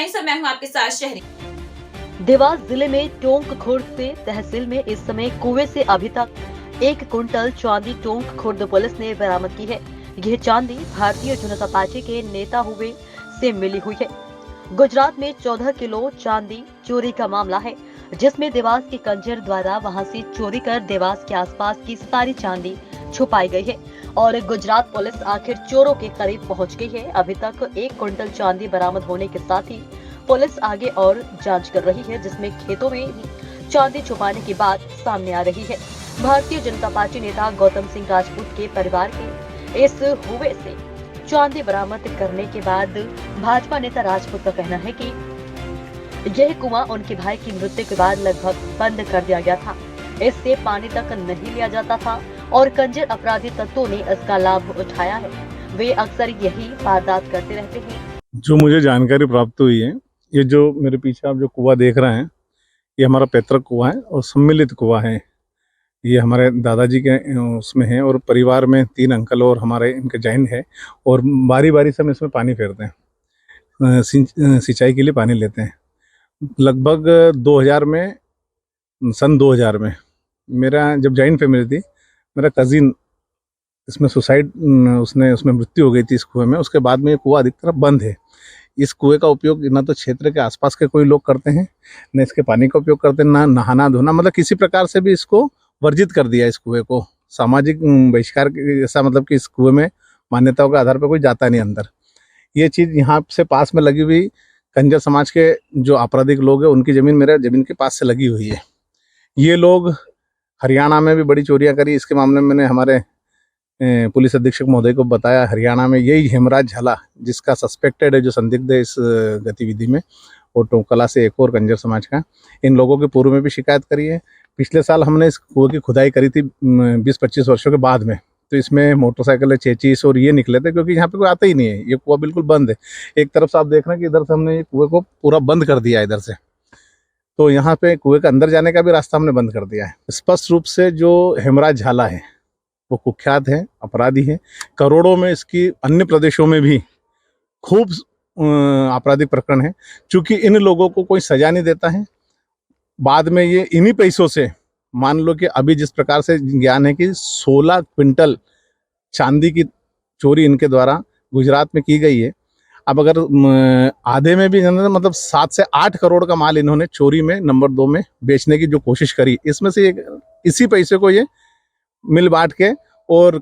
Sir मैं हूँ आपके साथ शहरी। देवास जिले में टोंक खुर्द से तहसील में इस समय कुएं से अभी तक 1 कुंटल चांदी टोंक खुर्द पुलिस ने बरामद की है। यह चांदी भारतीय जनता पार्टी के नेता हुए से मिली हुई है। गुजरात में 14 किलो चांदी चोरी का मामला है, जिसमें देवास के कंजर द्वारा वहां से चोरी कर देवास के आसपास की सारी चांदी छुपाई गई है और गुजरात पुलिस आखिर चोरों के करीब पहुंच गई है। अभी तक 1 कुंटल चांदी बरामद होने के साथ ही पुलिस आगे और जांच कर रही है, जिसमें खेतों में ही चांदी छुपाने की बात सामने आ रही है। भारतीय जनता पार्टी नेता गौतम सिंह राजपूत के परिवार के इस हुए से चांदी बरामद करने के बाद भाजपा नेता राजपूत का कहना है कि यह कुआं उनके भाई की मृत्यु के बाद लगभग बंद कर दिया गया था। इससे पानी तक नहीं लिया जाता था और कंजर अपराधी तत्वों ने इसका लाभ उठाया है। वे अक्सर यही वारदात करते रहते हैं। जो मुझे जानकारी प्राप्त हुई है, ये जो मेरे पीछे आप जो कुआं देख रहे हैं, ये हमारा पैतृक कुआं है और सम्मिलित कुआं है। ये हमारे दादाजी के उसमें है और परिवार में 3 अंकल और हमारे इनके जैन है और बारी बारी से हम इसमें पानी फेरते हैं, सिंचाई के लिए पानी लेते हैं। लगभग 2000 में सन 2000 में मेरा जब जॉइंट फैमिली थी, मेरा कज़िन इसमें उसमें मृत्यु हो गई थी इस कुएं में। उसके बाद में ये कुआं अधिकतर बंद है। इस कुएं का उपयोग ना तो क्षेत्र के आसपास के कोई लोग करते हैं, न इसके पानी का उपयोग करते हैं, ना नहाना धोना, मतलब किसी प्रकार से भी इसको वर्जित कर दिया। इस कुएं को सामाजिक बहिष्कार ऐसा, मतलब कि इस कुएं में मान्यताओं के आधार पर कोई जाता नहीं अंदर। ये चीज़ यहाँ से पास में लगी हुई कंजर समाज के जो आपराधिक लोग हैं, उनकी ज़मीन मेरे ज़मीन के पास से लगी हुई है। ये लोग हरियाणा में भी बड़ी चोरियाँ करी। इसके मामले में मैंने हमारे पुलिस अधीक्षक महोदय को बताया, हरियाणा में यही हेमराज झाला, जिसका सस्पेक्टेड है, जो संदिग्ध है इस गतिविधि में, और टोंकला से एक और कंजर समाज का, इन लोगों के पूर्व में भी शिकायत करी है। पिछले साल हमने इस कुएं की खुदाई करी थी 20-25 वर्षों के बाद में, तो इसमें मोटरसाइकिल चेचिस और ये निकले थे, क्योंकि यहाँ पे कोई आता ही नहीं है। ये कुआं बिल्कुल बंद है। एक तरफ से आप देख रहे हैं कि इधर से हमने ये कुएं को पूरा बंद कर दिया है इधर से, तो यहाँ पे कुएं के अंदर जाने का भी रास्ता हमने बंद कर दिया है। स्पष्ट रूप से जो हेमराज झाला है वो कुख्यात है, अपराधी है। करोड़ों में इसकी अन्य प्रदेशों में भी खूब आपराधिक प्रकरण है। चूंकि इन लोगों को कोई सजा नहीं देता है, बाद में ये इन्हीं पैसों से, मान लो कि अभी जिस प्रकार से ज्ञान है कि 16 क्विंटल चांदी की चोरी इनके द्वारा गुजरात में की गई है। अब अगर आधे में भी, मतलब 7 से 8 करोड़ का माल इन्होंने चोरी में नंबर 2 में बेचने की जो कोशिश करी, इसमें से इसी पैसे को ये मिल बांट के और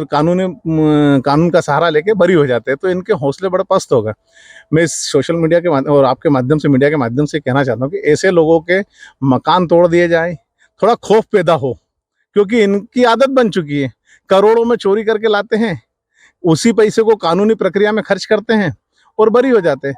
कानून का सहारा लेके बरी हो जाते हैं, तो इनके हौसले बड़े पस्त होगा। मैं इस सोशल मीडिया के माध्यम और आपके माध्यम से, मीडिया के माध्यम से कहना चाहता हूँ कि ऐसे लोगों के मकान तोड़ दिए जाए, थोड़ा खौफ पैदा हो, क्योंकि इनकी आदत बन चुकी है। करोड़ों में चोरी करके लाते हैं, उसी पैसे को कानूनी प्रक्रिया में खर्च करते हैं और बरी हो जाते हैं।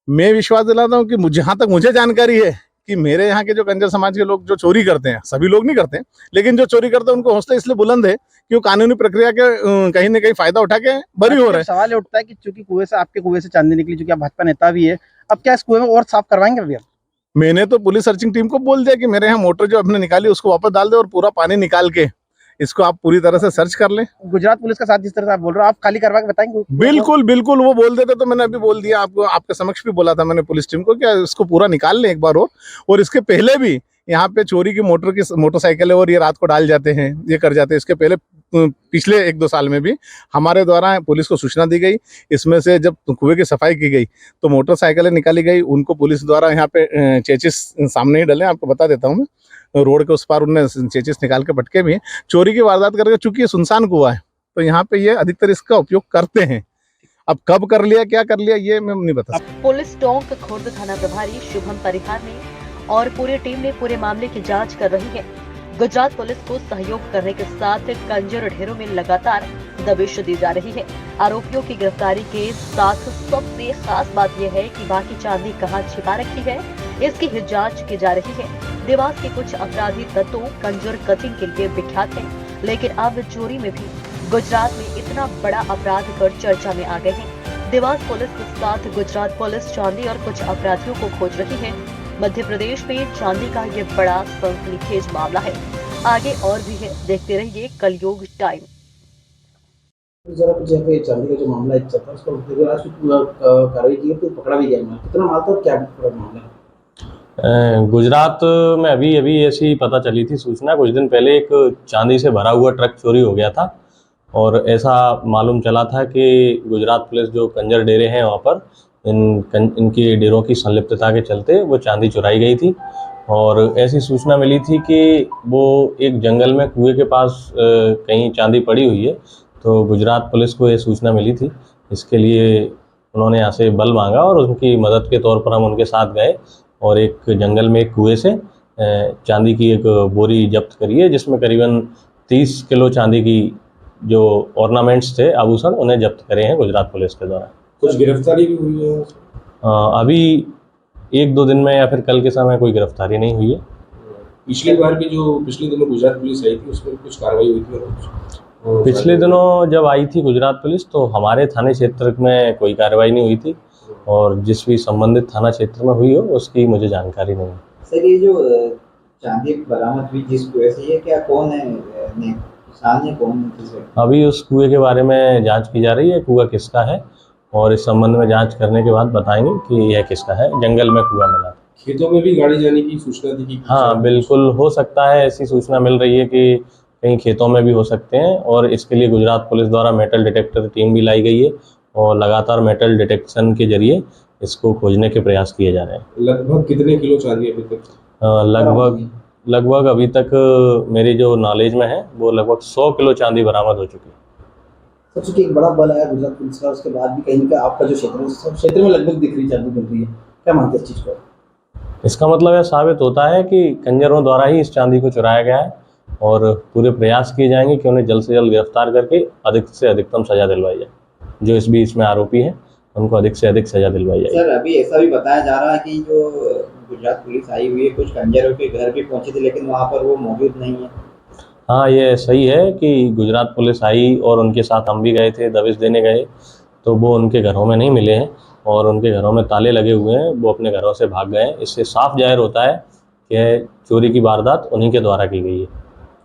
मैं विश्वास दिलाता हूँ कि जहाँ तक मुझे जानकारी है कि मेरे यहाँ के जो कंजर समाज के लोग जो चोरी करते हैं, सभी लोग नहीं करते, लेकिन जो चोरी करते हैं उनको हौसला इसलिए बुलंद है कि वो कानूनी प्रक्रिया के कहीं ना कहीं फायदा उठा के बरी हो रहे हैं। सवाल उठता है कि चूंकि कुएं से, आपके कुएं से चांदी निकली, चूंकि आप भाजपा नेता भी है, अब क्या इस कुएं में और साफ करवाएंगे भैया? मैंने तो पुलिस सर्चिंग टीम को बोल दिया कि मेरे यहाँ मोटर जो आपने निकाली उसको वापस डाल दे और पूरा पानी निकाल के इसको आप पूरी तरह से सर्च कर लें। गुजरात पुलिस का साथ जिस तरह से आप बोल रहे हो, आप खाली करवा के बताएंगे? बिल्कुल बिल्कुल, वो बोल देते तो मैंने अभी बोल दिया आपको, आपके समक्ष भी बोला था मैंने पुलिस टीम को कि इसको पूरा निकाल लें एक बार और इसके पहले भी यहाँ पे चोरी की मोटरसाइकिल है और ये रात को डाल जाते हैं, ये कर जाते हैं। इसके पहले पिछले 1-2 साल में भी हमारे द्वारा पुलिस को सूचना दी गई। इसमें से जब कुएं की सफाई की गई तो मोटरसाइकिलें निकाली गई, उनको पुलिस द्वारा यहाँ पे चेचिस सामने ही डले। आपको बता देता हूँ मैं, रोड के उस पार उनने चेचिस निकाल के पटके भी चोरी की वारदात करके। चूंकि ये सुनसान कुआं है तो यहाँ पे ये अधिकतर इसका उपयोग करते हैं। अब कब कर लिया, क्या कर लिया, ये मैं नहीं बता सकता। पुलिस टोंक खुर्द थाना प्रभारी शुभम परिहार ने और पूरी टीम ने पूरे मामले की जांच कर रही है। गुजरात पुलिस को सहयोग करने के साथ कंजर ढेरों में लगातार दबिश दी जा रही है। आरोपियों की गिरफ्तारी के साथ सबसे खास बात यह है कि बाकी चांदी कहां छिपा रखी है, इसकी ही जांच की जा रही है। देवास के कुछ अपराधी तत्व कंजर कटिंग के लिए विख्यात हैं, लेकिन अब चोरी में भी गुजरात में इतना बड़ा अपराध कर चर्चा में आ गए हैं। देवास पुलिस के साथ गुजरात पुलिस चांदी और कुछ अपराधियों को खोज रही है। मध्य प्रदेश में चांदी का ये बड़ा सनसनीखेज मामला है। आगे और भी है, देखते रहिए कलयुग टाइम। जरा कुछ यहाँ पे चांदी का जो मामला एक चल रहा है उसको देखो, आज कार्रवाई की है तो पकड़ा भी गया माल, कितना माल था और क्या पूरा मामला है? गुजरात में अभी अभी ऐसी पता चली थी सूचना, कुछ दिन पहले एक चांदी से भरा हुआ ट्रक चोरी हो गया था और ऐसा मालूम चला था कि गुजरात पुलिस जो कंजर डेरे हैं वहाँ पर इनकी डेरों की संलिप्तता के चलते वो चांदी चुराई गई थी। और ऐसी सूचना मिली थी कि वो एक जंगल में कुएं के पास कहीं चांदी पड़ी हुई है, तो गुजरात पुलिस को ये सूचना मिली थी। इसके लिए उन्होंने यहाँ से बल मांगा और उनकी मदद के तौर पर हम उनके साथ गए और एक जंगल में एक कुएं से चांदी की एक बोरी जब्त करी है, जिसमें करीबन 30 किलो चांदी की जो ऑर्नामेंट्स थे, आभूषण, उन्हें जब्त करे हैं गुजरात पुलिस के द्वारा। कुछ गिरफ्तारी भी हुई है? अभी 1-2 दिन में या फिर कल के समय कोई गिरफ्तारी नहीं हुई है। पिछली बार भी जो पिछले दिनों गुजरात पुलिस आई थी उसमें कुछ कार्रवाई हुई थी? और पिछले दिनों जब आई थी गुजरात पुलिस तो हमारे थाने क्षेत्र में कोई कार्रवाई नहीं हुई थी और जिस भी संबंधित थाना क्षेत्र में हुई हो उसकी मुझे जानकारी नहीं है। सर, ये जो चांदी बरामद हुई जिस कुएं से, ये क्या कौन है, किसान है, कौन है, किस है? अभी उस कुएं के बारे में जांच की जा रही है, कुआं किसका है, और इस संबंध में जांच करने के बाद बताएंगे कि यह किसका है। जंगल में कुआं मिला। खेतों में भी गाड़ी जाने की सूचना थी कि हाँ, बिल्कुल हो सकता है, ऐसी सूचना मिल रही है कि कहीं खेतों में भी हो सकते हैं और इसके लिए गुजरात पुलिस द्वारा मेटल डिटेक्टर टीम भी लाई गई है और लगातार मेटल डिटेक्शन के जरिए इसको खोजने के प्रयास किए जा रहे हैं। लगभग कितने किलो चांदी अभी तक? लगभग अभी तक मेरी जो नॉलेज में है वो लगभग 100 किलो चांदी बरामद हो चुकी है। सर, चूंकि एक बड़ा बल आया गुजरात पुलिस का, उसके बाद भी कहीं ना आपका जो क्षेत्र है उस क्षेत्र में लगभग दिख रही चांदी मिल रही है, क्या मानते हैं इस चीज़ को? इसका मतलब यह साबित होता है कि कंजरों द्वारा ही इस चांदी को चुराया गया है और पूरे प्रयास किए जाएंगे कि उन्हें जल्द से जल्द गिरफ्तार करके अधिक से अधिकतम सजा दिलवाई जाए। जो इस बीच में आरोपी हैं उनको अधिक से अधिक सजा दिलवाई जाए। सर, अभी ऐसा भी बताया जा रहा है कि जो गुजरात पुलिस आई हुई है कुछ कंजरों के घर भी पहुंची थी, लेकिन वहाँ पर वो मौजूद नहीं है। हाँ, ये सही है कि गुजरात पुलिस आई और उनके साथ हम भी गए थे, दबिश देने गए, तो वो उनके घरों में नहीं मिले हैं और उनके घरों में ताले लगे हुए हैं, वो अपने घरों से भाग गए हैं। इससे साफ जाहिर होता है कि चोरी की वारदात उन्हीं के द्वारा की गई है।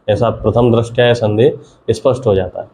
ऐसा प्रथम दृष्टया संदेह स्पष्ट हो जाता है।